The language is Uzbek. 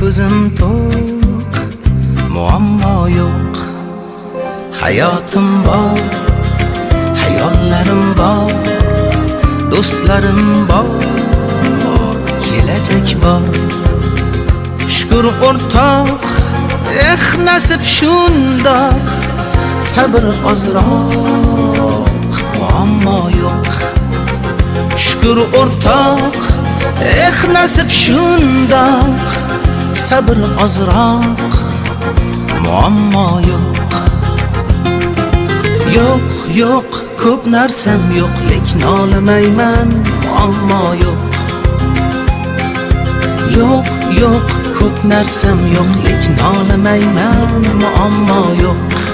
ko'zim to'q, muammo yo'q. Hayotim bor, hayollarim bor, do'stlarim bor, kelajak bor. Shukr o'rtoq, nasib shundoq, sabr ozroq, muammo yo'q. Shukr o'rtoq, nasib shundoq, sabr ozroq, muammo yo'q. Yo'q, yo'q, ko'p narsam yo'q, lekin olmayman, muammo yo'q. Yo'q, yo'q, ko'p narsam yo'q, lekin olmayman, muammo yo'q.